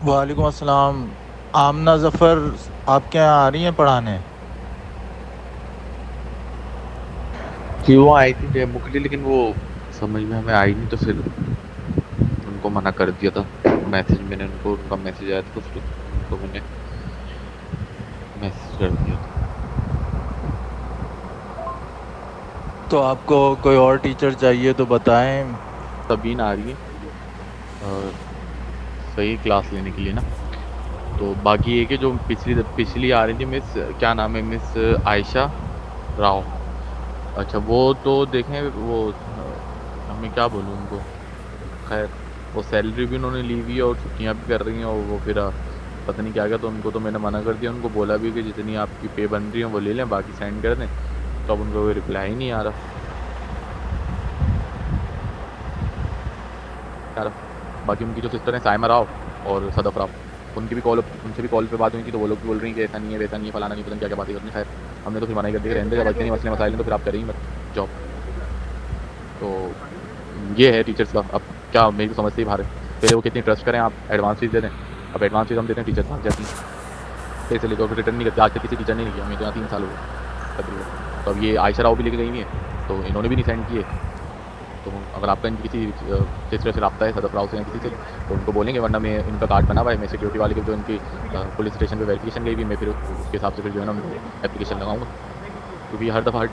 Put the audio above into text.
वालेकुम अस्सलाम। आमना ज़फ़र आपके यहाँ आ रही हैं पढ़ाने? कि वो आई थी डेमो के लिए, लेकिन वो समझ में हमें आई नहीं, तो फिर उनको मना कर दिया था। मैसेज मैंने उनको उनका मैसेज आया था, तो फिर उनको मैंने मैसेज कर दिया था। तो आपको कोई और टीचर चाहिए तो बताएं। तबीन आ रही है सही क्लास लेने के लिए ना। तो बाकी एक है जो पिछली आ रही थी, मिस क्या नाम है, मिस आयशा राव। अच्छा, वो तो देखें, वो हमें क्या बोलूँ उनको। खैर, वो सैलरी भी उन्होंने ली हुई है और छुट्टियाँ भी कर रही हैं, और वो फिर पता नहीं क्या क्या, तो उनको तो मैंने मना कर दिया। उनको बोला भी कि जितनी आपकी पे बन रही है वो ले लें, बाकी सेंड कर दें। तो अब उनका कोई रिप्लाई ही नहीं आ रहा यार। बाकी उनकी जो सिस्टर हैं साइमा राव और सदफ राव, उनसे भी कॉल पे बात हुई थी, तो वो लोग भी बोल रही हैं कि ऐसा नहीं है, वैसा नहीं है, फलाना नहीं, पता नहीं क्या क्या बातें करनी। खैर, हमने तो फिर मना ही कर दिया कि रहने दे, जब इतने मसले मसाइल हैं तो फिर आप करें ही मत जॉब। तो ये है टीचर्स का। अब क्या, मेरी तो समझ से ही बाहर है। पहले वो कितनी ट्रस्ट करें, आप एडवांस फीस दे दें। अब एडवांस फीस हम देते हैं, टीचर भाग जाती हैं पैसे लेकर, और रिटर्न नहीं करते। आज तक किसी टीचर ने नहीं किया, हमें तो यहाँ 3 साल हो गए तकरीबन। तो अब ये आयशा राव भी लेके गई हुई है, तो इन्होंने भी नहीं सेंड किए। तो अगर आपका इनकी किसी सिस्टर से रब्ता है, सदफ राव से या किसी से, तो उनको बोलेंगे, वरना मैं इनका कार्ड बना हुआ है, मैं सिक्योरिटी वाले की जो इनकी पुलिस स्टेशन पे वेरिफिकेशन गई भी, मैं फिर उसके हिसाब से फिर जो है ना उनको एप्लीकेशन लगाऊंगा। क्योंकि हर दफ़ा